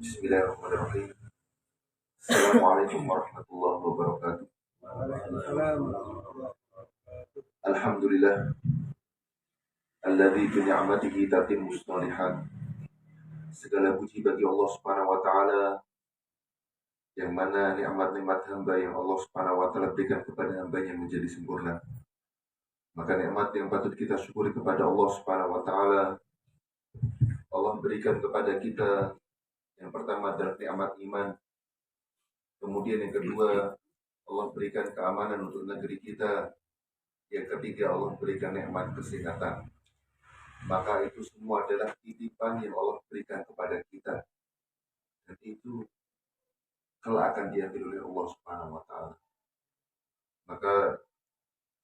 Bismillahirrahmanirrahim. Assalamualaikum warahmatullahi wabarakatuh. Alhamdulillah alladzi bi ni'matihi tatimmu shalihat. Segala puji bagi Allah Subhanahu wa taala yang mana nikmat-nikmat hamba yang Allah Subhanahu wa taala berikan kepada hambanya menjadi sempurna. Maka nikmat yang patut kita syukuri kepada Allah Subhanahu wa taala, Allah berikan kepada kita yang pertama adalah nikmat iman. Kemudian yang kedua, Allah berikan keamanan untuk negeri kita. Yang ketiga, Allah berikan nikmat kesehatan. Maka itu semua adalah titipan yang Allah berikan kepada kita. Dan itu kelak akan diambil oleh Allah Subhanahu wa taala. Maka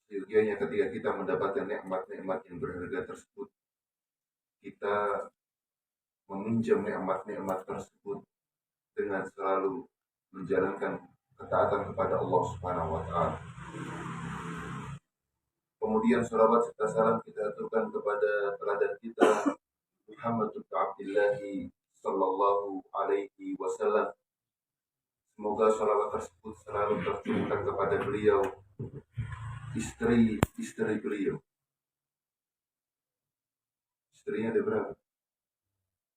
seyogianya ketika kita mendapatkan nikmat-nikmat yang berharga tersebut, kita meminjam nikmat-nikmat tersebut dengan selalu menjalankan ketaatan kepada Allah Subhanahu wa taala. Kemudian salawat serta salam kita aturkan kepada teladan kita Muhammad bin Abdullah sallallahu alaihi wasallam. Semoga salawat tersebut selalu tercurahkan kepada beliau, istri beliau. Istrinya ada berapa?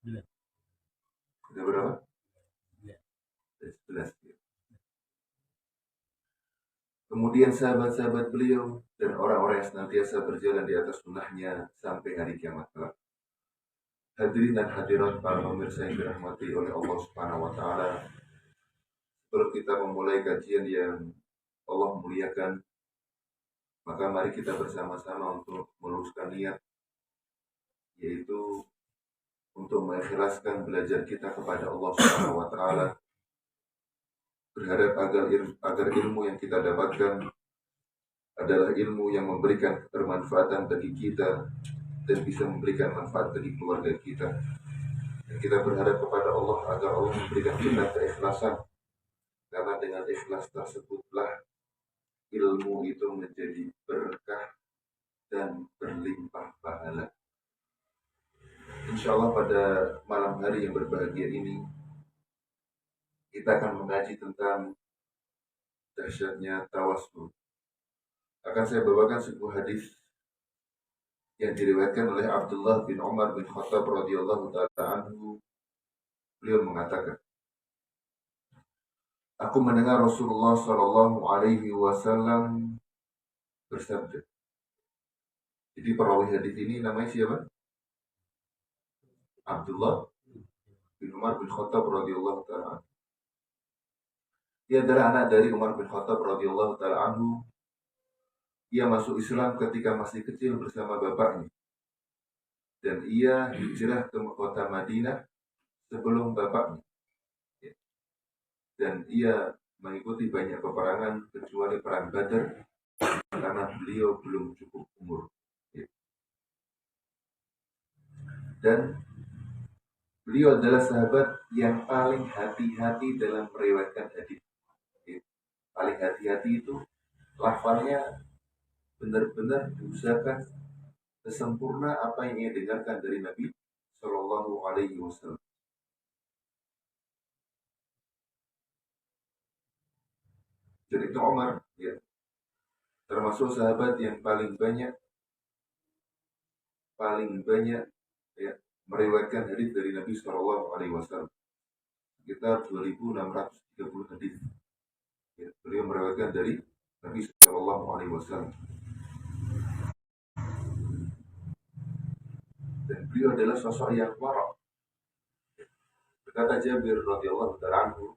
Ada berapa? Ada 11. Kemudian sahabat-sahabat beliau dan orang-orang yang senantiasa berjalan di atas sunnahnya sampai hari kiamat kelak. Hadirin dan hadirat para pemirsa yang dirahmati oleh Allah Subhanahu wa taala. Sebelum kita memulai kajian yang Allah muliakan, maka mari kita bersama-sama untuk meluruskan niat, yaitu untuk mengikhlaskan belajar kita kepada Allah Subhanahu wa taala, berharap agar ilmu yang kita dapatkan adalah ilmu yang memberikan kebermanfaatan bagi kita dan bisa memberikan manfaat bagi keluarga kita. Dan kita berharap kepada Allah agar Allah memberikan kita keikhlasan, karena dengan ikhlas tersebutlah ilmu itu menjadi berkah dan berlimpah pahala. Insya Allah pada malam hari yang berbahagia ini kita akan mengaji tentang dahsyatnya tawasul. Akan saya bawakan sebuah hadis yang diriwayatkan oleh Abdullah bin Umar bin Khattab radhiyallahu taala anhu. Beliau mengatakan, aku mendengar Rasulullah sallallahu alaihi wasallam bersabda. Jadi perawi hadis ini namanya siapa? Abdullah bin Umar bin Khattab radhiyallahu taala anhu. Dia adalah anak dari Umar bin Khattab radhiyallahu taala anhu. Ia masuk Islam ketika masih kecil bersama bapaknya. Dan ia hijrah ke kota Madinah sebelum bapaknya. Dan ia mengikuti banyak peperangan kecuali perang Badar karena beliau belum cukup umur. Dan beliau adalah sahabat yang paling hati-hati dalam meriwayatkan hadis. Paling hati-hati itu lafalnya benar-benar diusahakan sesempurna apa yang ia dengarkan dari Nabi Shallallahu Alaihi Wasallam. Dan itu Umar, ya, termasuk sahabat yang paling banyak ya, meriwayatkan hadis dari Nabi Shallallahu Alaihi Wasallam. Sekitar 2.630 hadis. Ya, beliau meriwayatkan dari Nabi Shallallahu Alaihi Wasallam. Dan beliau adalah sosok yang wara'. Berkata Jabir radhiyallahu ta'ala anhu,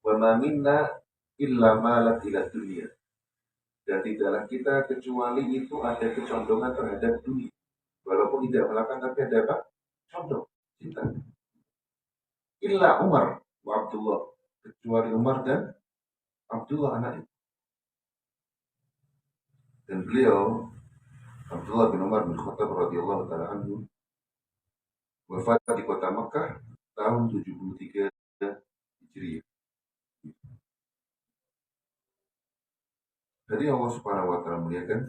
"Wa ma minna illa malat ila dunia." Dan tidaklah kita kecuali itu ada kecondongan terhadap dunia. Walaupun tidak melakukan, tapi ada apa? Condong, cinta. Illa Umar wa Abdullah. Kecuali Umar dan Abdullah anaknya. Dan beliau, Abdullah bin Umar bin Khattab radhiyallahu ta'ala anhu, wafat di kota Mekah tahun 73 Hijriah. Jadi Allah Subhanahu wa taala muliakan.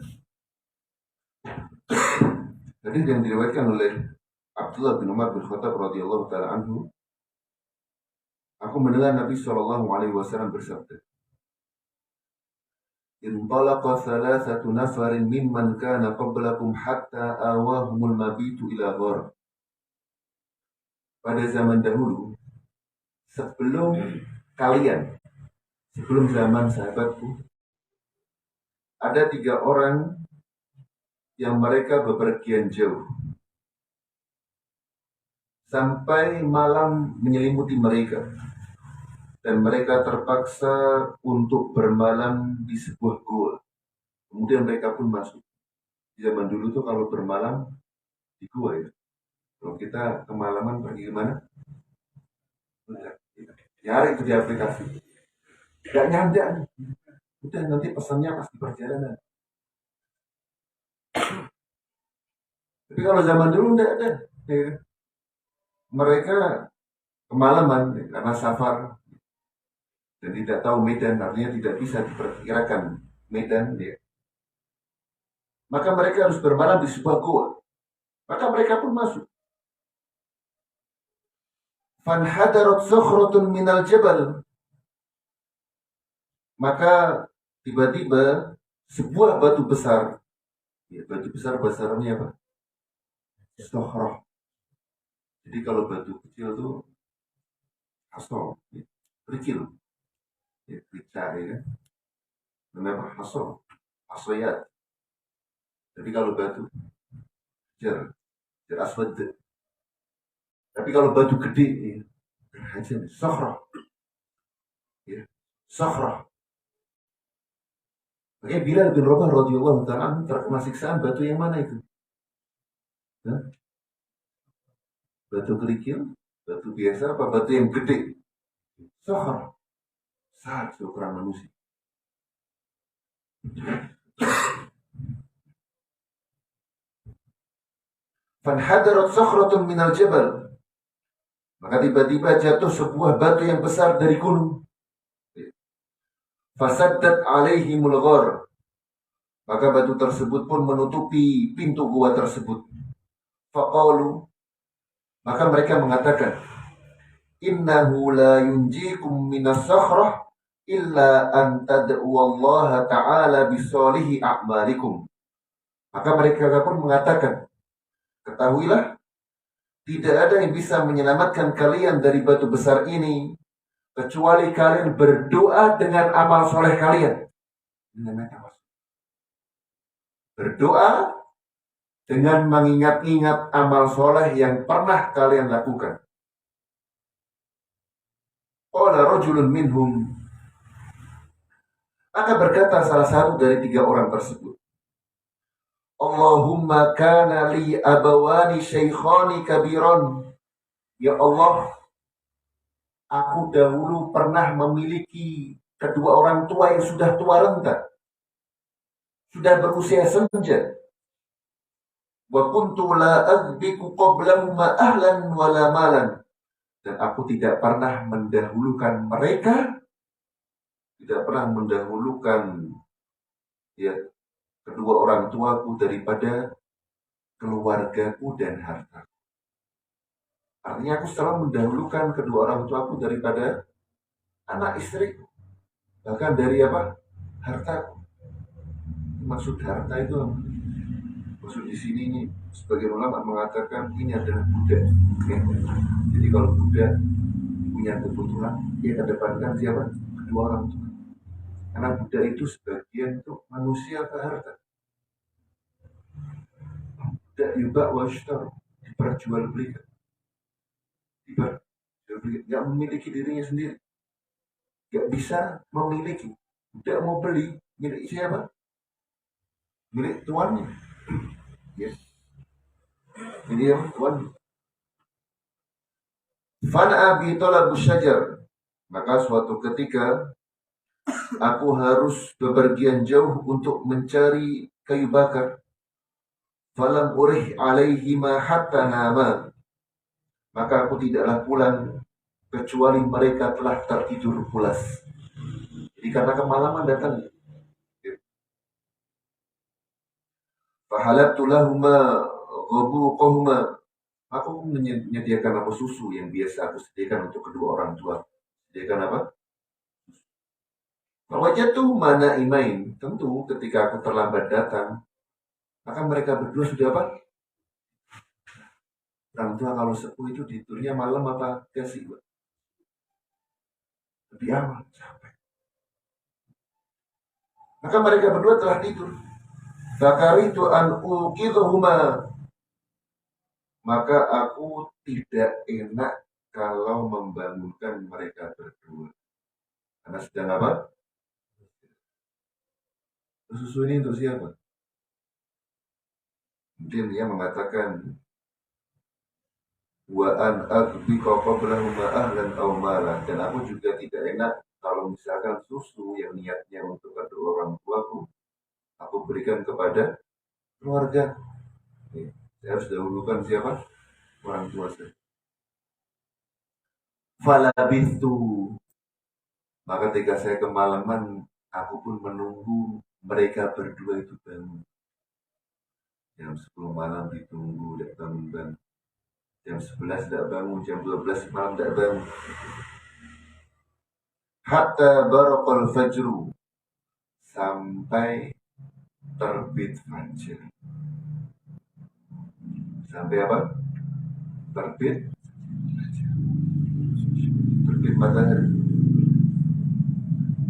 Hadis yang diriwayatkan oleh Abdullah bin Umar bin Khattab radhiyallahu taala anhu, Aku mendengar Nabi SAW bersabda, "Intalaqa thalathatu nafarin mimman kana qablakum hatta awahumul mabitu ila ghar." Pada zaman dahulu, sebelum kalian, sebelum zaman sahabatku, ada 3 orang yang mereka bepergian jauh. Sampai malam menyelimuti mereka. Dan mereka terpaksa untuk bermalam di sebuah gua. Kemudian mereka pun masuk. Di zaman dulu tuh kalau bermalam di gua ya. Kalau kita kemalaman pergi kemana? Nyari itu di aplikasi. Gak nyanda. Udah nanti pesannya pas di perjalanan. Tapi kalau zaman dulu enggak ada. Ya. Mereka kemalaman ya, karena safar dan tidak tahu medan, artinya tidak bisa diperkirakan medan ya. Maka mereka harus bermalam di sebuah gua. Maka mereka pun masuk. Fanhadarat sakhratun minal jabal. Maka tiba-tiba sebuah batu besar. Ya, batu besar bahasa Arabnya apa? Sakhrah. Jadi kalau batu kecil itu hasol, ya, kecil. Ya, kecil ya. Namanya apa? Hasol. Hasoyat. Tapi kalau batu jar aswad. Tapi kalau batu gede ya, sakhrah. Ya, sakhrah. Makanya Bilal bin Rabah radhiyallahu ta'ala terkena siksaan batu yang mana itu? Hah? Batu kerikil, batu biasa apa batu yang gede? Sakhrah. Saat seukuran manusia. Fanhadarat sakhratun minal jabal. Maka tiba-tiba jatuh sebuah batu yang besar dari gunung. Fasaddat alaihimul ghar. Maka batu tersebut pun menutupi pintu gua tersebut. Faqalu. Maka mereka mengatakan, innahu la yunjikum minas sakhrah illa an tad'u Allah ta'ala bisolihi a'malikum. Maka mereka pun mengatakan, ketahuilah, tidak ada yang bisa menyelamatkan kalian dari batu besar ini kecuali kalian berdoa dengan amal soleh kalian. Berdoa dengan mengingat-ingat amal soleh yang pernah kalian lakukan. Qala rajulun minhum. Maka berkata salah satu dari 3 orang tersebut, Allahumma kana li abawani syaikhani kabiran. Ya Allah, aku dahulu pernah memiliki kedua orang tua yang sudah tua renta, sudah berusia senja. Wa kuntu la azbiku qablahuma ahlan wala malan. Dan aku tidak pernah mendahulukan mereka, tidak pernah mendahulukan ya kedua orang tuaku daripada keluargaku dan harta. Artinya aku selalu mendahulukan kedua orang tuaku daripada anak istriku. Bahkan dari apa? Hartaku. Maksud harta itu apa? Maksud di sini ini sebagian ulama mengatakan ini adalah budak. Ya. Jadi kalau budak punya kebutuhan, dia kedepankan siapa? Kedua orang tua. Karena budak itu sebagian itu manusia ke harta. Budak yubak washtar, diperjualbelikan. Gak memiliki dirinya sendiri. Gak bisa memiliki. Budak mau beli, milik siapa? Milik tuannya. Yes. Jadi yang tuan. Fana abi talabu syajar. Maka suatu ketika aku harus bepergian jauh untuk mencari kayu bakar. Falam urih alaihi ma hatta nama. Maka aku tidaklah pulang kecuali mereka telah tertidur pulas. Jadi karena kemalaman datang. Fahalabtu lahuma ghabuqahuma. Aku menyediakan apa susu yang biasa aku sediakan untuk kedua orang tua. Sediakan apa? Wajatu mana imain. Tentu ketika aku terlambat datang, maka mereka berdua sudah apa? Orang tua kalau sepuh itu tidurnya malam apa kasih? Lebih awal. Maka mereka berdua telah tidur. Fakaritu an uqidhuma. Maka aku tidak enak kalau membangunkan mereka berdua. Karena sedang apa? Susu ini untuk siapa? Mungkin dia mengatakan wa an aqbiqa qablahuma ahlan aw malan, dan aku juga tidak enak kalau misalkan susu yang niatnya untuk kedua orang tuaku aku berikan kepada keluarga. Saya harus dahulukan siapa? Orang tua saya. Falabithu. Maka ketika saya kemalaman, aku pun menunggu mereka berdua itu bangun. Jam 10 malam ditunggu, tidak bangun-bangun. Jam 11 tidak bangun, jam 12 malam tidak bangun. Hatta baraqal fajru. Sampai terbit fajar. Sampai apa? Terbit matahari.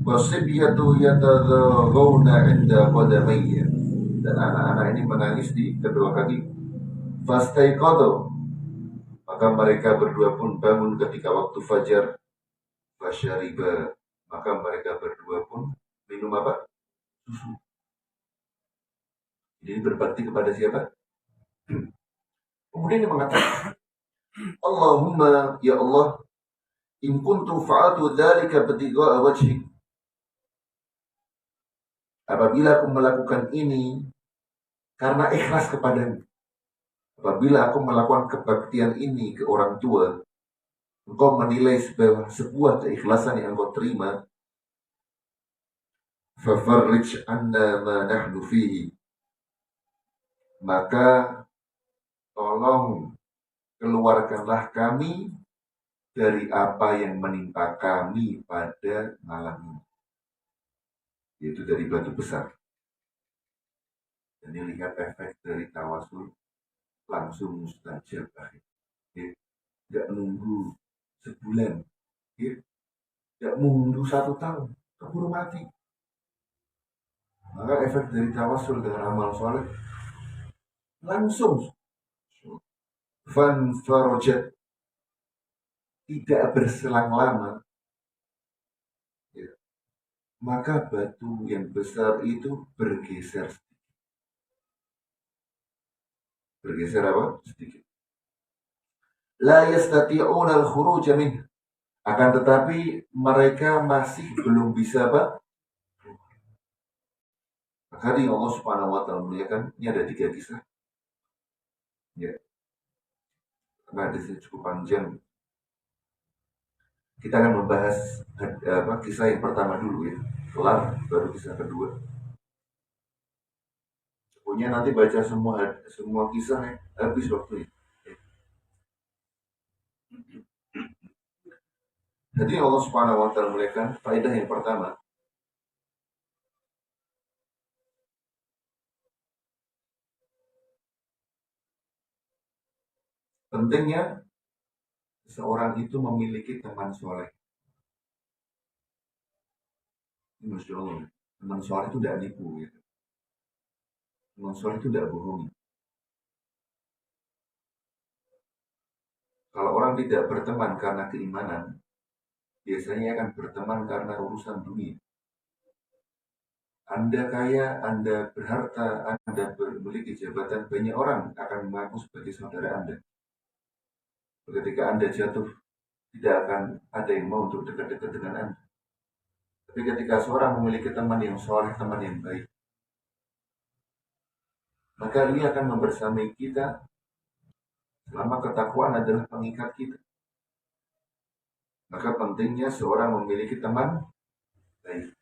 Wasibiyatu yatadhaghawna 'inda qadamayya. Dan anak-anak ini menangis di kedua kaki. Fastaiqadhu. Maka mereka berdua pun bangun ketika waktu fajar. Fasyariba. Maka mereka berdua pun minum apa? Susu. Jadi berbakti kepada siapa? Kemudian dia mengatakan, Allahumma ya Allah, in kuntu fa'altu dzalika ibtigha'a wajhik. Apabila aku melakukan ini karena ikhlas kepadamu. Apabila aku melakukan kebaktian ini ke orang tua, engkau menilai sebuah keikhlasan yang engkau terima, fafarrij anna ma nahnu fihi. Maka tolong keluarkanlah kami dari apa yang menimpa kami pada malam ini, yaitu dari batu besar. Dan ini lihat efek dari tawasul langsung mustajab. Tidak nunggu sebulan, tidak nunggu 1 tahun, keburu mati. Maka efek dari tawasul dengan amal soleh langsung fan farojat, tidak berselang lama, maka batu yang besar itu bergeser. Bergeser apa? Sedikit. La yastati'una al-khuruj min. Akan tetapi mereka masih belum bisa apa? Maka di Allah Subhanahu wa taala muliakan, ini ada 3 kisah. Ya. Karena hadisnya cukup panjang. Kita akan membahas kisah yang pertama dulu ya. Kelar baru kisah kedua. Punya nanti baca semua kisah ya, habis waktunya. Jadi Allah Subhanahu wa taala muliakan, faedah yang pertama, pentingnya seorang itu memiliki teman soleh. Masya Allah, teman soleh itu tidak nipu ya. Teman soleh itu tidak bohong. Kalau orang tidak berteman karena keimanan, biasanya akan berteman karena urusan dunia. Anda kaya, Anda berharta, Anda memiliki jabatan, banyak orang akan mengaku sebagai saudara Anda. Ketika Anda jatuh, tidak akan ada yang mau untuk dekat-dekat dengan Anda. Tapi ketika seorang memiliki teman yang soleh, teman yang baik, maka dia akan membersamai kita selama ketakwaan adalah pengikat kita. Maka pentingnya seorang memiliki teman baik.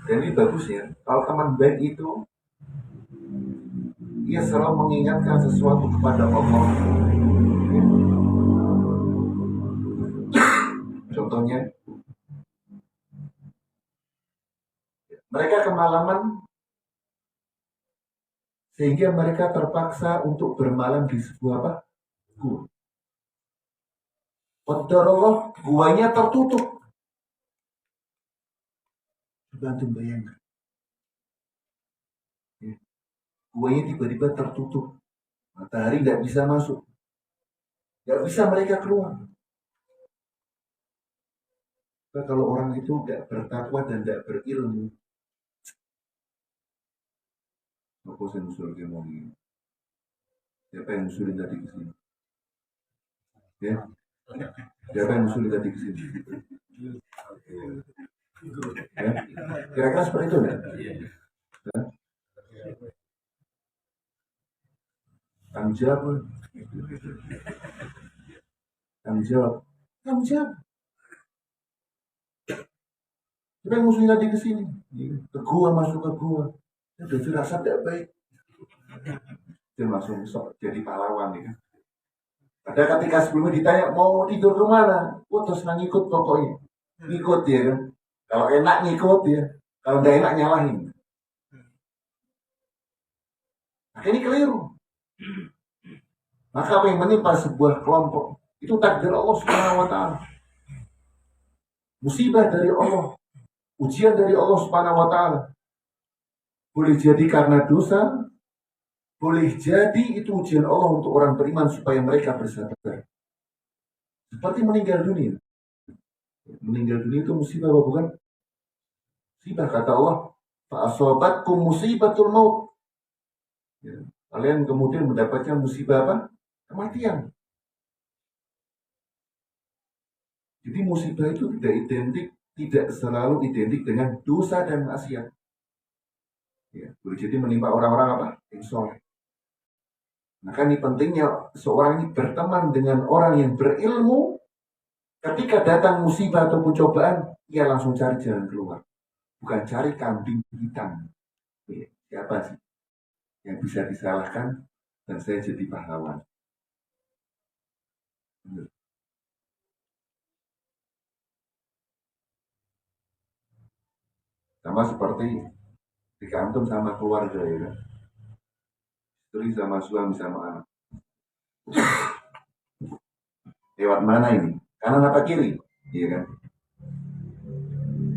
Dan ini bagusnya, kalau teman baik itu, ia selalu mengingatkan sesuatu kepada Allah. Contohnya, mereka kemalaman sehingga mereka terpaksa untuk bermalam di sebuah apa? Gua. Qadarullah, guanya tertutup. Bantu bayangkan. Ya. Guanya tiba-tiba tertutup. Matahari nggak bisa masuk. Nggak bisa mereka keluar. Nah, kalau orang itu nggak bertakwa dan nggak berilmu, apa saya usul ini? Siapa yang usulin tadi ke sini? Ya, siapa yang usulin tadi ke sini? Ya, kira-kira seperti itu ya? Ya? Tanggung jawab, tanggung jawab, tanggung jawab. Siapa yang usulin tadi ke sini? Ke gua, masuk ke gua. Udah firasat tidak baik. Dia langsung sok jadi pahlawan ya. Ada ketika sebelumnya ditanya mau tidur kemana, terus ngikut pokoknya, ngikut ya kan. Kalau enak ngikut ya, kalau tidak enak nyalahin. Nah, ini keliru. Maka apa yang menimpa sebuah kelompok itu takdir Allah Subhanahu wa taala. Musibah dari Allah, ujian dari Allah Subhanahu wa taala. Boleh jadi karena dosa, boleh jadi itu ujian Allah untuk orang beriman supaya mereka bersabar. Seperti meninggal dunia. Meninggal dunia itu musibah apa bukan? Musibah kata Allah, fa'asobatkum musibatul maut. Ya. Kalian kemudian mendapatkan musibah apa? Kematian. Jadi musibah itu tidak selalu identik dengan dosa dan maksiat. Ya, boleh jadi menimpa orang-orang apa? Yang soleh. Maka ini pentingnya seorang ini berteman dengan orang yang berilmu. Ketika datang musibah ataupun cobaan, ia langsung cari jalan keluar. Bukan cari kambing hitam. Ya, siapa sih yang bisa disalahkan dan saya jadi pahlawan? Sama seperti jika antum sama keluarga ya kan, istri sama suami sama anak. Lewat mana ini? Kanan apa kiri? Iya kan?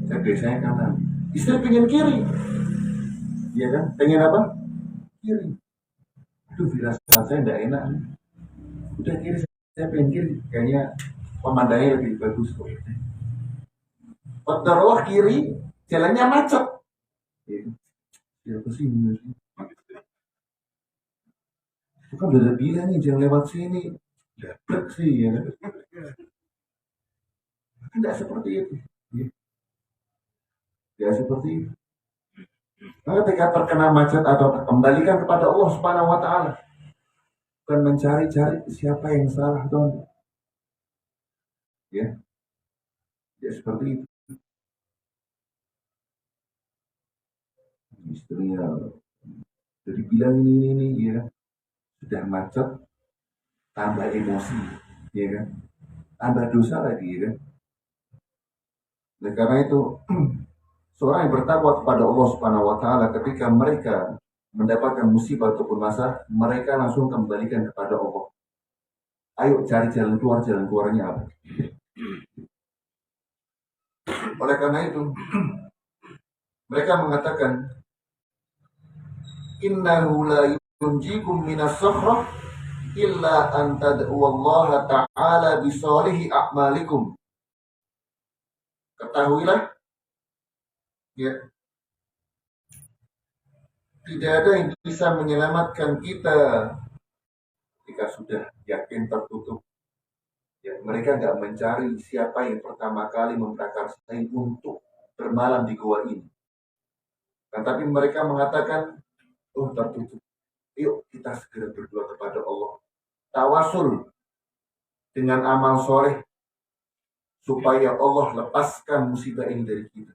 Saya biasanya kanan. Istri pengen kiri. Iya kan? Pengen apa? Kiri. Aduh, firasat saya tidak enak. Udah kiri, saya pengen kiri. Kayaknya pemandangannya lebih bagus kok. Qadarullah kiri, jalannya macet. Ya, apa sih? Itu kan udah bilang nih jangan lewat sini. Dapat sih ya. Tidak seperti itu. Ya seperti itu. Nah, ketika terkena macet atau kembalikan kepada Allah Subhanahu wa taala. Bukan mencari-cari siapa yang salah dong. Ya. Ya seperti itu. Istrinya jadi bilang ini ya. Sudah macet tambah emosi, ya kan? Tambah dosa lagi, ya kan? Oleh karena itu, seorang yang bertakwa kepada Allah Subhanahu wa taala ketika mereka mendapatkan musibah ataupun masalah, mereka langsung kembalikan kepada Allah. Ayo cari jalan keluarnya apa? Oleh karena itu, mereka mengatakan, innahu la yunjikum minas sakhrah illa an tad'u Allah ta'ala bisalihi a'malikum. Ketahuilah, ya, tidak ada yang bisa menyelamatkan kita ketika sudah yakin tertutup. Ya, mereka nggak mencari siapa yang pertama kali memprakarsai untuk bermalam di gua ini. Tapi mereka mengatakan, oh tertutup. Yuk kita segera berdoa kepada Allah. Tawasul dengan amal soleh supaya Allah lepaskan musibah ini dari kita.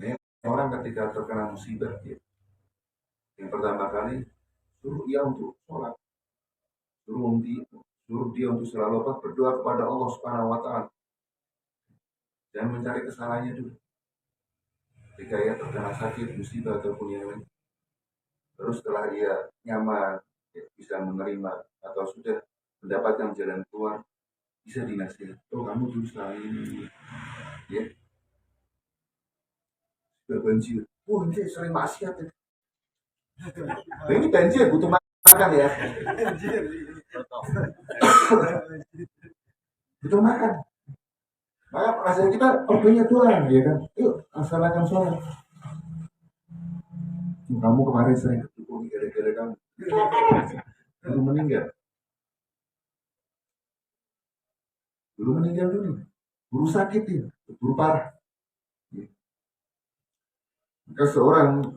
Ya, orang ketika terkena musibah, ya, yang pertama kali suruh ia untuk sholat, suruh Suruh dia untuk selalu berdoa kepada Allah Subhanahu wa taala. Jangan mencari kesalahannya dulu. Ketika ia terkena sakit, musibah ataupun yang lain. Terus setelah ia nyaman, ya, bisa menerima atau sudah mendapatkan jalan keluar, bisa dinasihat. Oh, kamu dulu selama ini, ya, sudah banjir. Oh, ini sering maksiat ya. Nah, ini banjir butuh makan ya. Butuh makan. Maka perasaan kita, oh banyak Tuhan, ya kan? Yuk, laksanakan sholat. Kamu kemarin sering ketemu gara-gara kamu. Baru meninggal. Baru meninggal dulu. Baru sakit ya. Baru parah. Maka seorang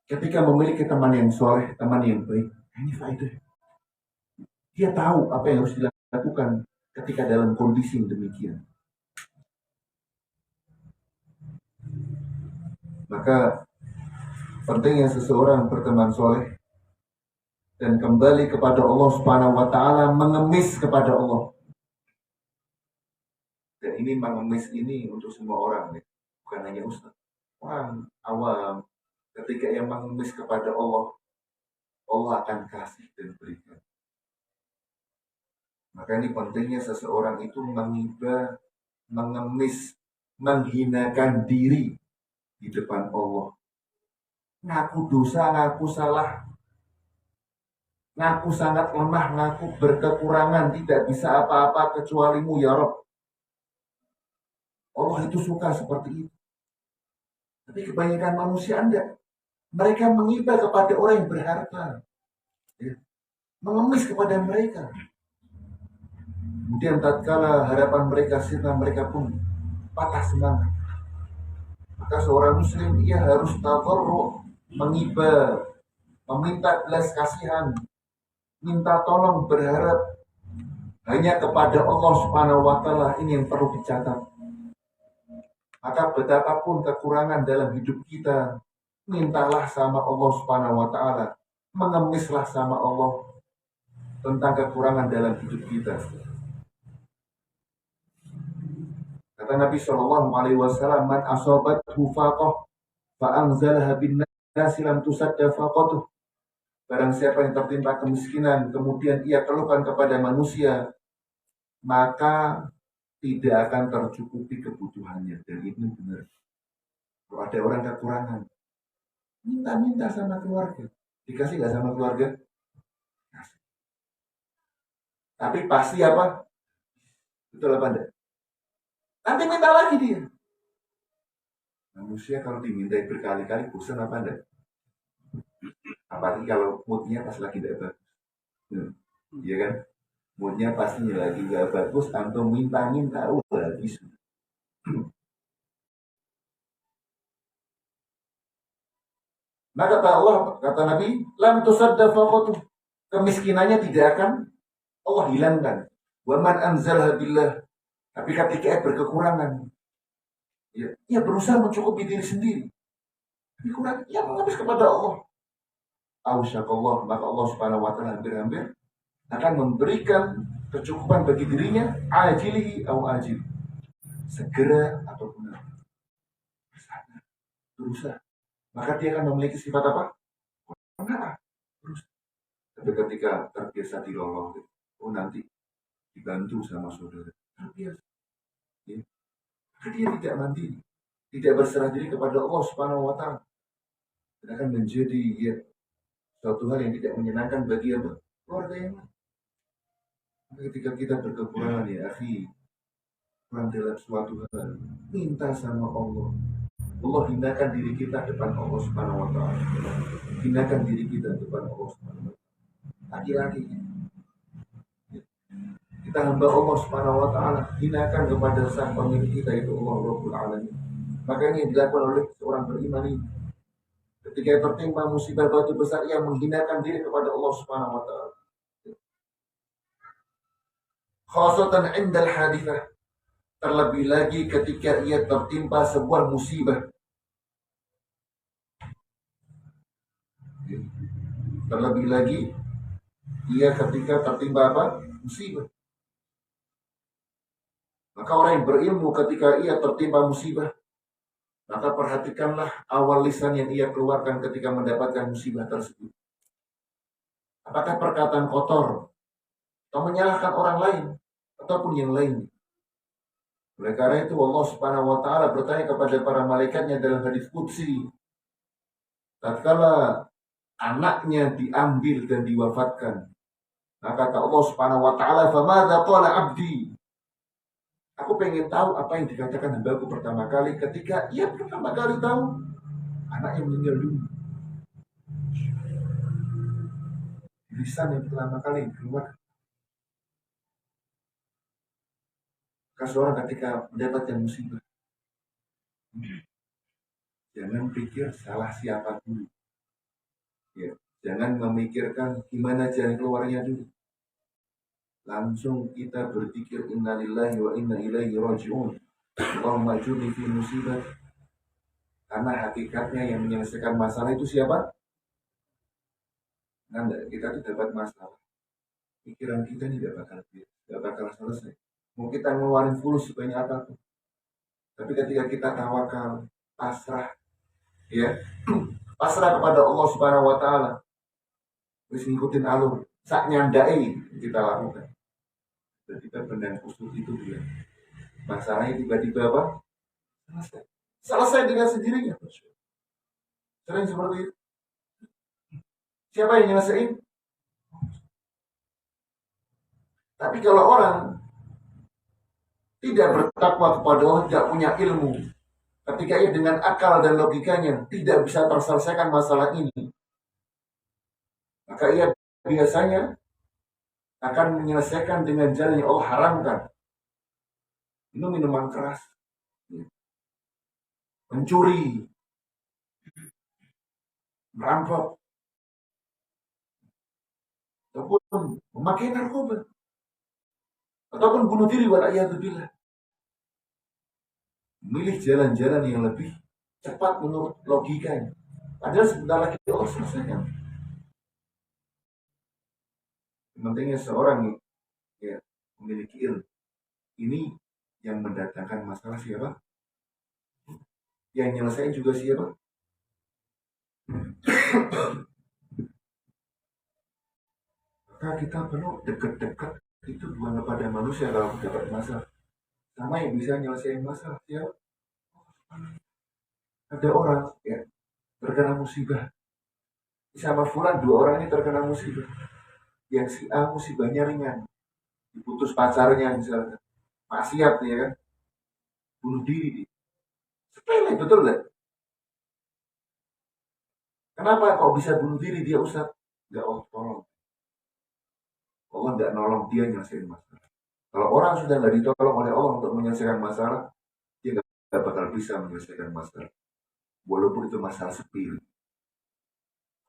ketika memiliki teman yang soleh, teman yang baik, ini faedah. Dia tahu apa yang harus dilakukan ketika dalam kondisi yang demikian. Maka pentingnya seseorang berteman soleh dan kembali kepada Allah Subhanahu wa taala, mengemis kepada Allah. Dan ini mengemis ini untuk semua orang, ya. Bukan hanya ustaz. Orang awam ketika yang mengemis kepada Allah, Allah akan kasih dan berikan. Maka ini pentingnya seseorang itu mengiba, mengemis, menghinakan diri di depan Allah. Ngaku dosa, ngaku salah, ngaku sangat lemah, ngaku berkekurangan, tidak bisa apa-apa kecuali-Mu ya Rabb. Allah itu suka seperti itu. Tapi kebanyakan manusia enggak. Mereka mengiba kepada orang yang berharta, ya. Mengemis kepada mereka. Kemudian tatkala harapan mereka sirna, mereka pun patah semangat. Maka seorang muslim ia harus tadarru, mengiba, meminta belas kasihan, minta tolong, berharap hanya kepada Allah Subhanahu wa taala. Ini yang perlu dicatat. Maka betapapun kekurangan dalam hidup kita, mintalah sama Allah Subhanahu wa taala, mengemislah sama Allah tentang kekurangan dalam hidup kita. Kata Nabi Shallallahu Alaihi Wasallam, "Man asobathu faqah, faanzalaha bin nasi lam tusadda faqatuh." Barang siapa yang tertimpa kemiskinan, kemudian ia keluhkan kepada manusia, maka tidak akan tercukupi kebutuhannya. Dan itu benar. Kalau ada orang kekurangan, minta sama keluarga. Dikasih nggak sama keluarga? Kasih. Tapi pasti apa? Betul apa enggak? Nanti minta lagi dia. Manusia kalau dimintai berkali-kali bosan apa enggak? Apalagi kalau moodnya pas lagi tidak bagus. Iya kan? Moodnya pastinya lagi gak bagus, antum minta-minta, habis. Maka kata Allah, kata Nabi, lam tusadda faqatuh. Kemiskinannya tidak akan Allah hilangkan. Wa man anzalha billah. Tapi ketika berkekurangan, ia berusaha mencukupi diri sendiri. Tapi kurang, ia menghabis kepada Allah. Ausyakallah, maka Allah Subhanahu wa taala hampir-hampir akan memberikan kecukupan bagi dirinya, ajilihi au ajil. Segera ataupun berusaha. Maka dia akan memiliki sifat apa? Enggak, berusaha. Tapi ketika terbiasa dilolong, oh nanti dibantu sama saudara, terbiasa. Ya. Maka dia tidak mandiri, tidak berserah diri kepada Allah Subhanahu wa taala. Dan akan menjadi suatu hal yang tidak menyenangkan bagi keluarga yang lain. Ketika kita berkekurangan, ya akhi, kurang dalam suatu hal, minta sama Allah. Allah hinakan diri kita depan Allah Subhanahu wa taala. Hinakan diri kita depan Allah Subhanahu wa taala. Laki-laki kita hamba Allah Subhanahu wa taala, hinakan kepada sang pemilik kita, itu Allah Rabbul Alamin. Maka ini dilakukan oleh seorang beriman ini. Ketika tertimpa musibah batu besar, ia menghinakan diri kepada Allah Subhanahu wa taala. Khasatan indal hadithah, terlebih lagi ketika ia tertimpa sebuah musibah. Terlebih lagi ia ketika tertimpa apa? Musibah. Maka orang yang berilmu ketika ia tertimpa musibah, maka perhatikanlah awal lisan yang ia keluarkan ketika mendapatkan musibah tersebut. Apakah perkataan kotor atau menyalahkan orang lain ataupun yang lain. Oleh karena itu Allah Subhanahu wa taala bertanya kepada para malaikatnya dalam hadis qudsi, tatkala anaknya diambil dan diwafatkan, maka kata Allah Subhanahu wa taala, "Famadza qala 'abdi?" Aku pengen tahu apa yang dikatakan hambaku pertama kali ketika ia pertama kali tahu anaknya meninggal dunia. Lisan yang pertama kali keluar. Maka seorang ketika mendapatkan musibah, jangan pikir salah siapa dulu. Ya, jangan memikirkan gimana jalan keluarnya dulu. Langsung kita berpikir innalillahi wa inna ilaihi raji'un. Allahumma ajurni fi musibah. Karena hakikatnya yang menyelesaikan masalah itu siapa? Nah, kita tuh dapat masalah. Pikiran kita ini tidak bakal selesai. Mau kita ngeluarin fulus sebanyak apapun. Tapi ketika kita tawakal, pasrah, ya, pasrah kepada Allah Subhanahu wa taala. Terus ngikutin alur, sak nyandai kita lakukan. Dan kita benang kusut itu dia. Masalahnya tiba-tiba apa? Selesai. Selesai dengan sendirinya. Sering seperti itu. Siapa yang nyelesain? Tapi kalau orang tidak bertakwa kepada Allah, tidak punya ilmu, ketika ia dengan akal dan logikanya tidak bisa terselesaikan masalah ini, maka ia biasanya akan menyelesaikan dengan jalan yang Allah haramkan. Minum minuman keras, mencuri, merampok, ataupun memakai narkoba, ataupun bunuh diri, wala'iyadzubillah. Memilih jalan-jalan yang lebih cepat menurut logikanya. Padahal sebentar lagi Allah selesaikan. Pentingnya seorang ya, memiliki ilmu. Ini yang mendatangkan masalah siapa? Yang nyelesain juga siapa? Maka kita perlu dekat-dekat itu bukan kepada manusia kalau dapat masalah. Sama yang bisa nyelesain masalah siapa? Ada orang ya terkena musibah. Sama fulan, dua orang ini terkena musibah. Yang si A musibahnya ringan, diputus pacarnya misalnya, maksiat ya kan, bunuh diri dia. Sepele betul nggak? Kenapa kok bisa bunuh diri dia Ustaz? Nggak Allah tolong. Allah nggak nolong dia nyelesain masalah. Kalau orang sudah nggak ditolong oleh Allah untuk menyelesaikan masalah, dia nggak bakal bisa menyelesaikan masalah. Walaupun itu masalah sepele.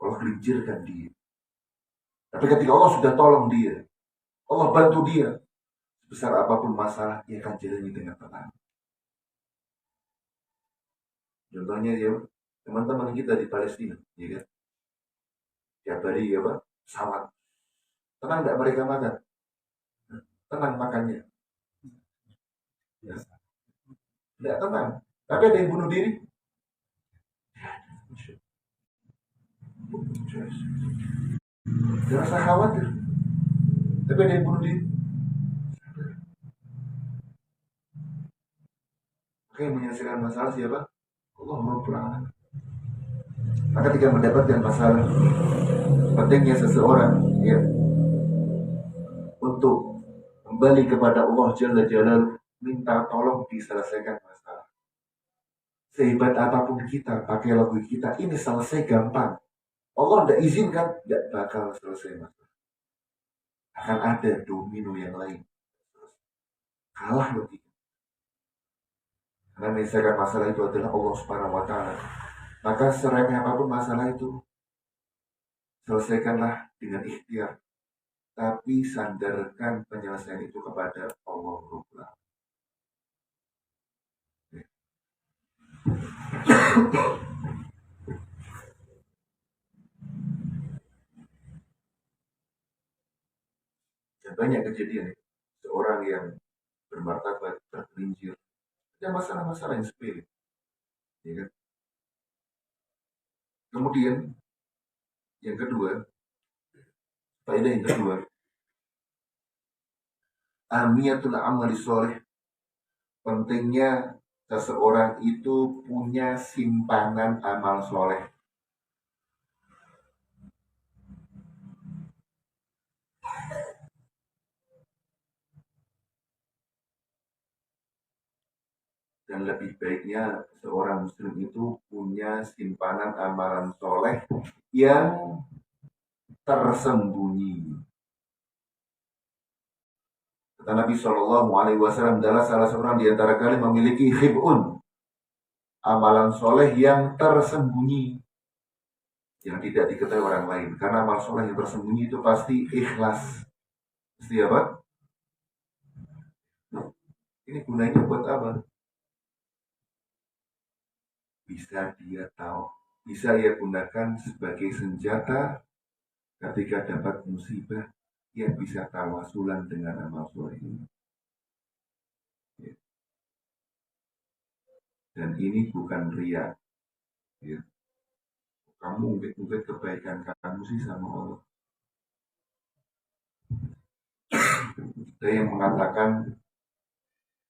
Allah gelincirkan dia. Tapi ketika Allah sudah tolong dia, Allah bantu dia, sebesar apapun masalah, dia akan jalani dengan tenang. Contohnya ya, teman-teman kita di Palestina, ya kan? Tiap hari ya Pak, pesawat. Tenang nggak mereka makan? Tenang makannya. Ya. Nggak tenang. Tapi ada yang bunuh diri. Jangan rasa khawatir. Tapi ada yang bunuh diri. Maka yang menyelesaikan masalah siapa? Allah Rabbul Alamin. Maka ketika mendapatkan masalah, pentingnya seseorang ya untuk kembali kepada Allah Jalla Jalaluhu, minta tolong diselesaikan masalah. Sehebat apapun kita, pakai lagu kita, ini selesai gampang. Allah tidak izinkan, tidak bakal selesai masalah. Akan ada domino yang lain. Kalah logika. Karena menyelesaikan masalah itu adalah Allah Subhanahu wa taala. Maka seremeh apapun masalah itu, selesaikanlah dengan ikhtiar. Tapi sandarkan penyelesaian itu kepada Allah Rabbul Alamin. Dan banyak kejadian ya. Seorang yang bermartabat tergelincir. Ada masalah-masalah yang sepele. Ya kan? Kemudian yang kedua, faedah yang kedua, ahmiyatul amali soleh, pentingnya seseorang itu punya simpanan amal soleh. Dan lebih baiknya seorang muslim itu punya simpanan amalan soleh yang tersembunyi. Kata Nabi SAW adalah salah seorang di antara kalian memiliki khib'un, amalan soleh yang tersembunyi, yang tidak diketahui orang lain. Karena amal soleh yang tersembunyi itu pasti ikhlas. Pasti apa? Ini gunanya buat apa? Bisa dia tahu, bisa ia gunakan sebagai senjata ketika dapat musibah. Ia bisa tawasulan dengan amal soleh ini. Ya. Dan ini bukan ria. Ya. Kamu ungkit-ungkit kebaikan kamu sih sama Allah. Ada yang mengatakan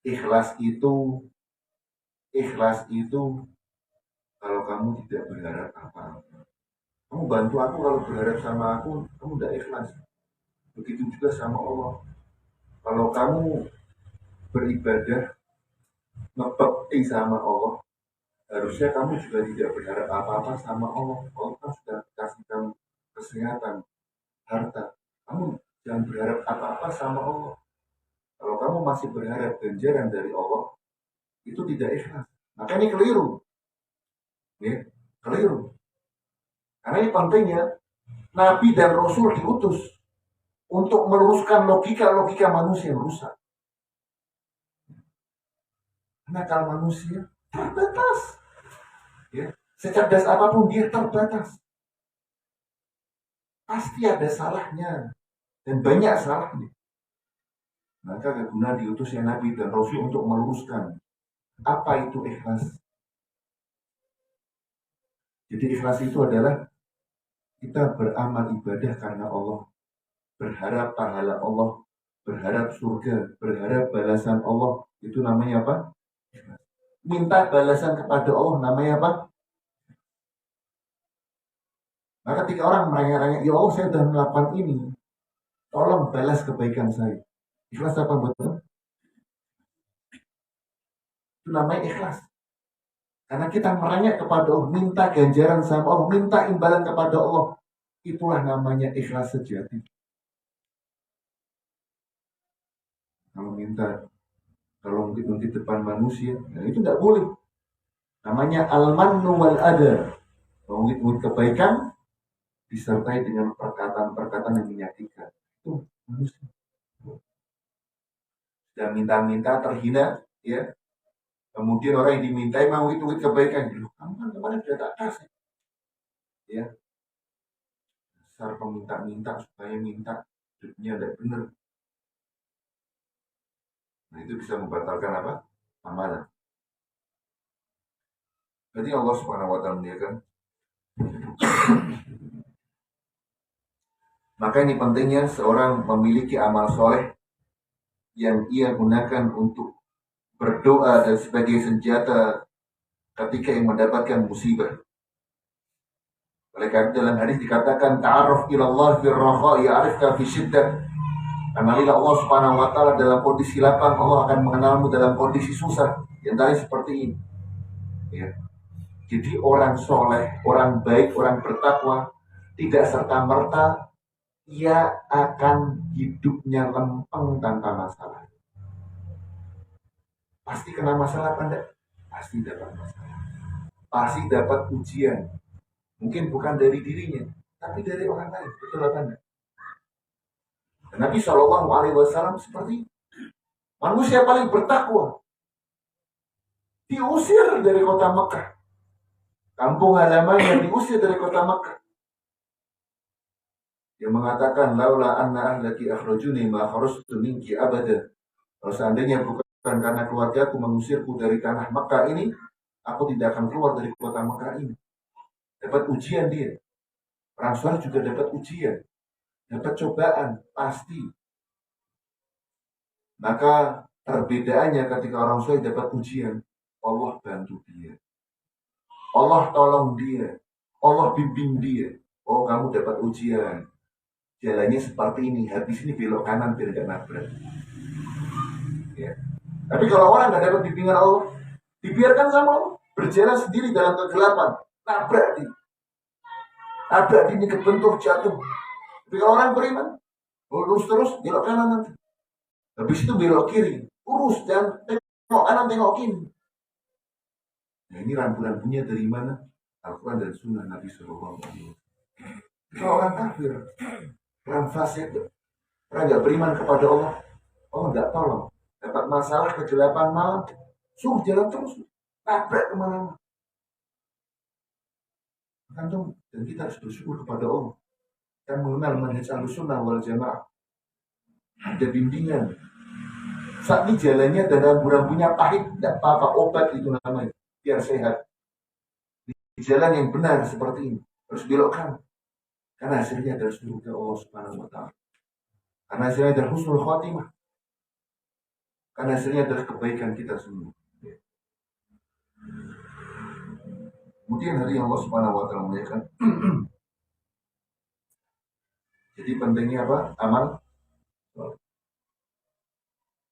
ikhlas itu kalau kamu tidak berharap apa-apa. Kamu bantu aku kalau berharap sama aku, kamu tidak ikhlas. Begitu juga sama Allah. Kalau kamu beribadah ngebekti sama Allah, harusnya kamu juga tidak berharap apa-apa sama Allah. Allah kan sudah kasih kamu kesehatan, harta. Kamu jangan berharap apa-apa sama Allah. Kalau kamu masih berharap ganjaran dari Allah, itu tidak ikhlas. Maka ini keliru. Ya, keliru. Karena ini pentingnya, Nabi dan Rasul diutus untuk meluruskan logika-logika manusia yang rusak. Karena kalau manusia terbatas. Ya, secerdas apapun dia terbatas. Pasti ada salahnya. Dan banyak salahnya. Maka guna diutusnya Nabi dan Rasul untuk meluruskan apa itu ikhlas. Jadi ikhlas itu adalah kita beramal ibadah karena Allah, berharap pahala Allah, berharap surga, berharap balasan Allah. Itu namanya apa? Minta balasan kepada Allah namanya apa? Maka ketika orang merengek-rengek, ya Allah saya sudah melakukan ini, tolong balas kebaikan saya. Ikhlas apa betul? Itu namanya ikhlas. Karena kita merengek kepada Allah, minta ganjaran sama Allah, minta imbalan kepada Allah. Itulah namanya ikhlas sejati. Kalau mungkin depan manusia, nah itu tidak boleh. Namanya al-mannu wal adha. Mungkin kebaikan disertai dengan perkataan-perkataan yang menyakitkan. Itu manusia. Dan minta-minta terhina, ya. Kemudian orang yang dimintai mau itu kebaikan. Kamu kan kemarin sudah tak kasih. Ya. Dasar peminta-minta supaya minta hidupnya tidak benar. Nah itu bisa membatalkan apa? Amalan. Jadi Allah Subhanahu wa taala kan. Maka ini pentingnya seorang memiliki amal soleh yang ia gunakan untuk berdoa dan sebagai senjata ketika yang mendapatkan musibah. Oleh karena dalam hadis dikatakan ta'aruf ilallah firraha ya'rifka fi syiddah. Kenalilah Allah Subhanahu wa taala dalam kondisi lapang, Allah akan mengenalmu dalam kondisi susah. Yang tadi seperti ini. Ya. Jadi orang soleh, orang baik, orang bertakwa tidak serta-merta ia akan hidupnya lempeng tanpa masalah. Pasti kena masalah apa enggak? Pasti dapat masalah. Pasti dapat ujian. Mungkin bukan dari dirinya, tapi dari orang lain. Betul apa enggak? Nabi Shallallahu Alaihi Wasallam seperti manusia paling bertakwa, diusir dari kota Mekah, kampung halamannya diusir dari kota Mekah. yang mengatakan laula anna ahlaki akhrajuni ma kharajtu minki abada. Kalau seandainya bukan karena keluargaku mengusirku dari tanah Makkah ini, aku tidak akan keluar dari kota Makkah ini. Dapat ujian dia. Perang Suhail juga dapat ujian, dapat cobaan, pasti. Maka perbedaannya ketika orang Suhail dapat ujian, Allah bantu dia. Allah tolong dia. Allah bimbing dia. Oh, kamu dapat ujian. Jalannya seperti ini, habis ini belok kanan biar gak nabrak. Ya. Tapi kalau orang nggak dapat bimbingan Allah, dibiarkan sama Allah, berjalan sendiri dalam kegelapan, nabrak dia. Nabrak dia, ini kebentur jatuh. Tapi kalau orang beriman, lurus terus, belok kanan nanti. Habis itu belok kiri, lurus dan tengok kanan, tengok kiri. Nah, ini rambu-rambunya dari mana? Al-Quran dan Sunnah Nabi Sallallahu Alaihi Wasallam. Kalau orang kafir, orang fasik, orang nggak beriman kepada Allah, Allah nggak tolong. Dapat masalah kegelapan malam, suruh jalan terus, nabrak kemana-mana. Dan kita harus bersyukur kepada Allah. Kita mengenal manhaj Ahlussunnah wal Jamaah. Ada bimbingan. Saat ini jalannya dan rambu-rambunya pahit, tidak apa-apa, obat itu namanya, biar sehat. Di jalan yang benar seperti ini, harus belokkan. Karena hasilnya adalah surga Allah Subhanahu wa Ta'ala. Karena hasilnya adalah husnul khotimah. Karena hasilnya adalah kebaikan kita semua. Kemudian hari yang Allah Subhanahu wa Ta'ala muliakan. Jadi pentingnya apa? Amal.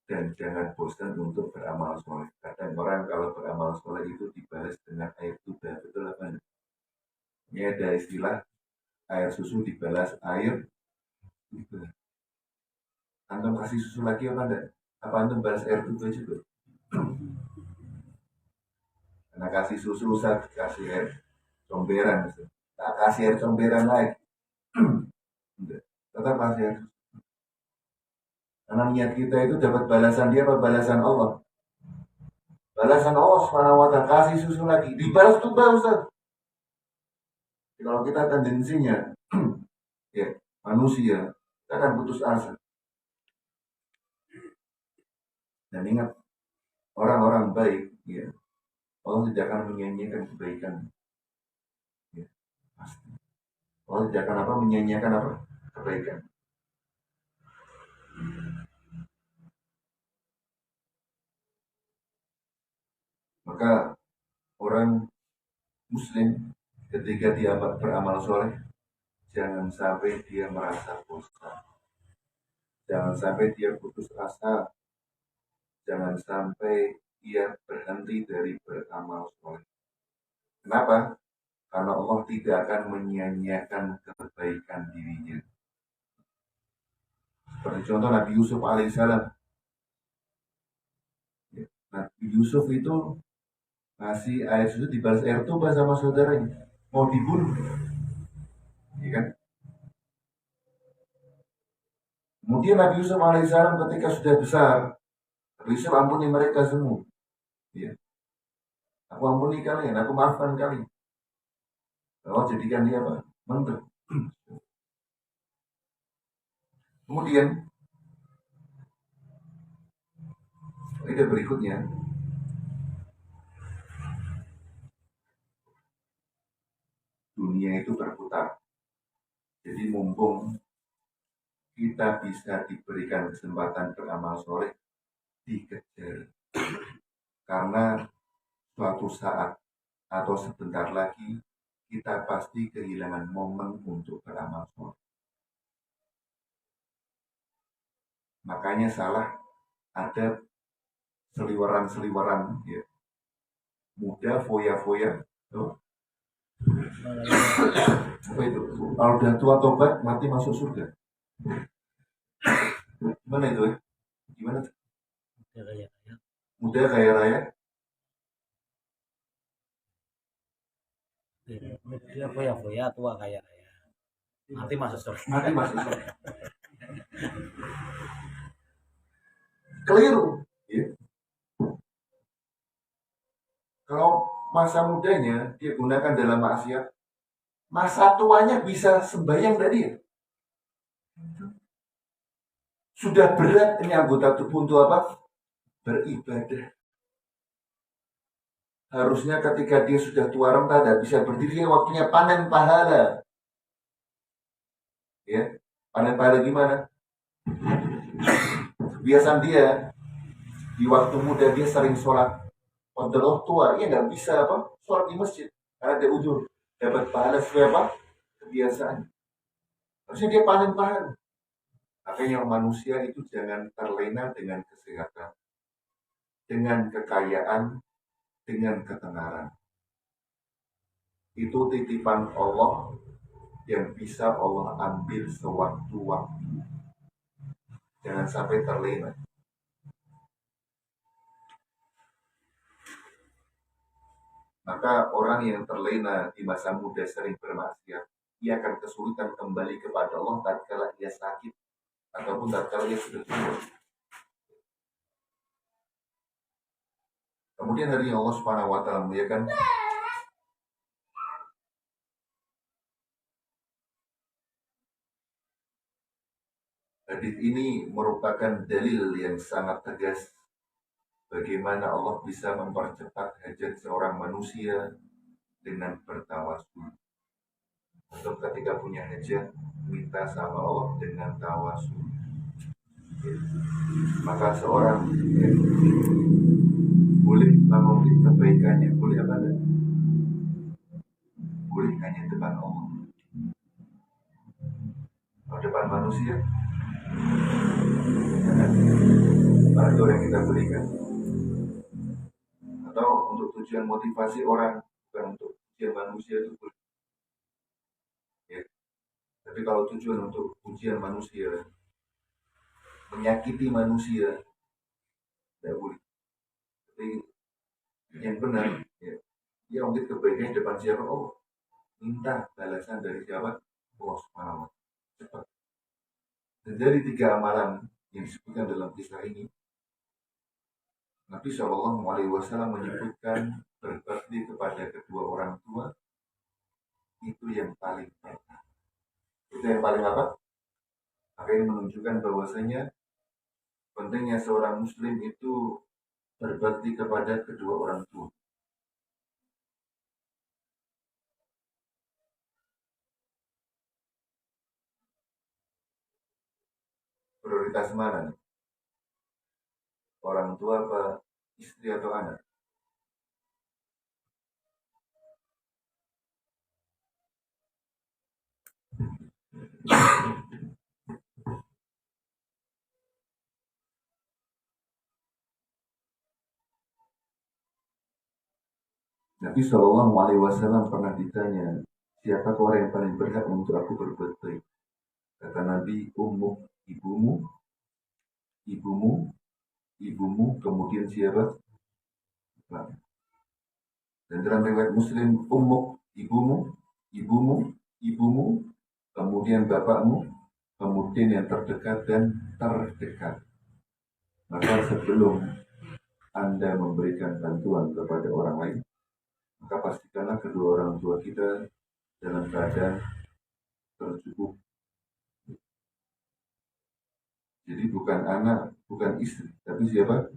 Dan jangan bosan untuk beramal soleh. Kadang orang kalau beramal soleh itu dibalas dengan air tuba. Betul apa? Ini ada istilah air susu dibalas air tuba. Antum kasih susu lagi apa enggak? Apa antum balas air tuba juga? Karena kasih susu Ustaz, kasih air comberan. Tak kasih air comberan lagi. Tetap kasih air. Karena niat kita itu dapat balasan dia apa balasan Allah? Balasan Allah SWT, kasih susu lagi, dibalas tuba Ustaz. Kalau kita tendensinya ya manusia, kita akan putus asa. Dan ingat, orang-orang baik, ya Allah tidak akan menyanyiakan kebaikan. Ya, pasti. Allah tidak akan menyanyiakan kebaikan. Maka orang Muslim ketika dia beramal soleh, jangan sampai dia merasa bosan. Jangan sampai dia putus asa. Jangan sampai dia berhenti dari beramal soleh. Kenapa? Karena Allah tidak akan menyia-nyiakan kebaikan dirinya. Seperti contoh Nabi Yusuf alaihissalam. Nabi Yusuf itu ngasih air susu dibalas air tuba sama saudaranya. Mau dibunuh. Ya kan? Kemudian Nabi Yusuf alaihissalam ketika sudah besar, Nabi Yusuf ampuni mereka semua. Ya. Aku ampuni kalian, aku maafkan kalian. Allah jadikan dia apa? Menteri. Kemudian ide berikutnya, dunia itu berputar. Jadi mumpung kita bisa diberikan kesempatan beramal soleh, dikejar. Karena suatu saat atau sebentar lagi kita pasti kehilangan momen untuk beramal soleh. Makanya salah ada seliweran-seliweran ya. Muda foya-foya tuh. Apa itu? Kalau udah tua tobat mati masuk surga. Gimana itu ya? Gimana? Muda kaya raya. Muda foya-foya, tua kaya raya. Mati masuk surga. Mati masuk surga. Keliru. Ya. Kalau masa mudanya dia gunakan dalam maksiat, masa tuanya bisa sembahyang dari dia. Sudah berat ini anggota tubuh untuk apa? Beribadah. Harusnya ketika dia sudah tua renta dan bisa berdiri, waktunya panen pahala. Ya, panen pahala gimana? Kebiasaan dia di waktu muda dia sering sholat. Waktu tua, dia nggak bisa apa? Sholat di masjid karena ada ujur. Dapat pahala sesuai apa? Kebiasaan. Harusnya dia panen pahala. Makanya manusia itu jangan terlena dengan kesehatan, dengan kekayaan, dengan ketenaran. Itu titipan Allah yang bisa Allah ambil sewaktu-waktu. Jangan sampai terlena. Maka orang yang terlena di masa muda sering bermaksiat, ia akan kesulitan kembali kepada Allah tatkala ia sakit ataupun tatkala ia sudah tua. Kemudian hari Allah Subhanahu wa taala memuliakan hadis ini merupakan dalil yang sangat tegas bagaimana Allah bisa mempercepat hajat seorang manusia dengan bertawasul. Atau ketika punya hajat, minta sama Allah dengan tawasul. Maka seorang boleh memenuhi kebaikannya, boleh apa enggak? Boleh hanya depan Allah. Kalau depan manusia, itu yang kita berikan. Atau untuk tujuan motivasi orang, bukan untuk tujuan manusia itu boleh. Ya. Tapi kalau tujuan untuk ujian manusia, menyakiti manusia, tidak boleh. Tapi yang benar, ya mungkin kebaikan depan siapa? Oh, minta balasan dari siapa? Allah Subhanahu wa Ta'ala. Cepat. Dan dari 3 amalan yang disebutkan dalam kisah ini, Nabi Shallallahu Alaihi Wasallam menyebutkan berbakti kepada kedua orang tua itu yang paling penting. Itu yang paling apa? Maka ini menunjukkan bahwasanya pentingnya seorang Muslim itu berbakti kepada kedua orang tua. Prioritas mana nih? Orang tua apa istri atau anak? Nabi Shallallahu Alaihi Wasallam pernah ditanya, siapa orang yang paling berhak untuk aku berbuat baik? Kata Nabi, ibumu, ibumu, ibumu, kemudian siapa? Nah, dan dalam riwayat Muslim, ibumu, ibumu, ibumu, kemudian bapakmu, kemudian yang terdekat dan terdekat. Maka sebelum Anda memberikan bantuan kepada orang lain, maka pastikanlah kedua orang tua kita dalam keadaan tercukup. Jadi bukan anak, bukan istri, tapi siapa?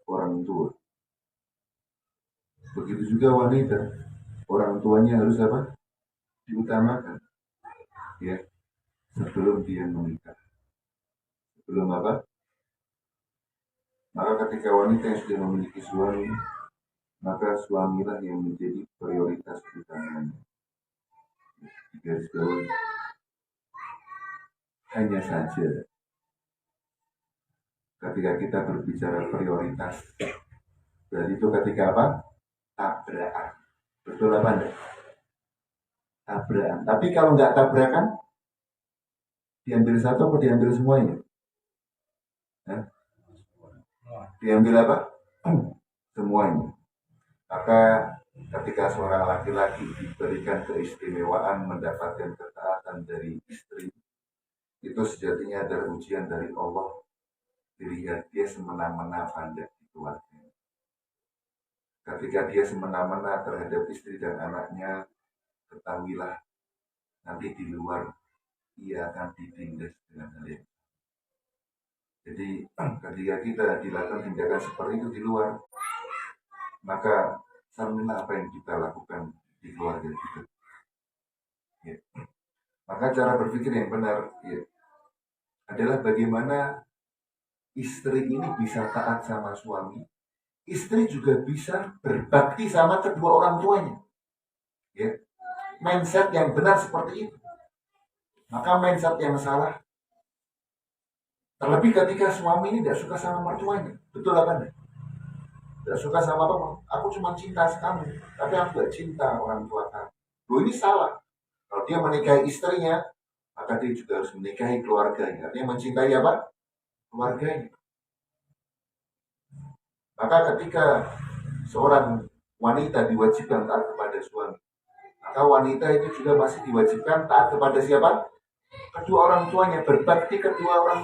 Orang tua. Begitu juga wanita, orang tuanya harus apa? Diutamakan, ya, sebelum dia menikah. Sebelum apa? Maka ketika wanita yang sudah memiliki suami, maka suamilah yang menjadi prioritas utamanya. Di garis bawah, hanya saja ketika kita berbicara prioritas, berarti itu ketika apa? Tabrakan. Betul apa enggak? Tabrakan. Tapi kalau nggak tabrakan, diambil satu atau diambil semuanya? Hah? Diambil apa? Semuanya. Maka ketika seorang laki-laki diberikan keistimewaan mendapatkan ketaatan dari istri, itu sejatinya adalah ujian dari Allah. Dilihat dia semena-mena pada keluarga. Ketika dia semena-mena terhadap istri dan anaknya, ketahuilah nanti di luar ia akan ditindas dengan hal yang. Jadi ketika kita dilakukan tindakan seperti itu di luar, maka sama apa yang kita lakukan di keluarga kita. Ya. Maka cara berpikir yang benar ya, adalah bagaimana istri ini bisa taat sama suami, istri juga bisa berbakti sama kedua orang tuanya. Ya. Mindset yang benar seperti itu. Maka mindset yang salah, terlebih ketika suami ini tidak suka sama mertuanya, betul apa enggak? Tidak suka sama apa? Aku cuma cinta kamu, tapi aku gak cinta orang tua kamu. Loh, ini salah. Kalau dia menikahi istrinya, maka dia juga harus menikahi keluarganya. Artinya mencintai apa? Keluarganya. Maka ketika seorang wanita diwajibkan taat kepada suami, maka wanita itu juga masih diwajibkan taat kepada siapa? Kedua orang tuanya, berbakti kedua orang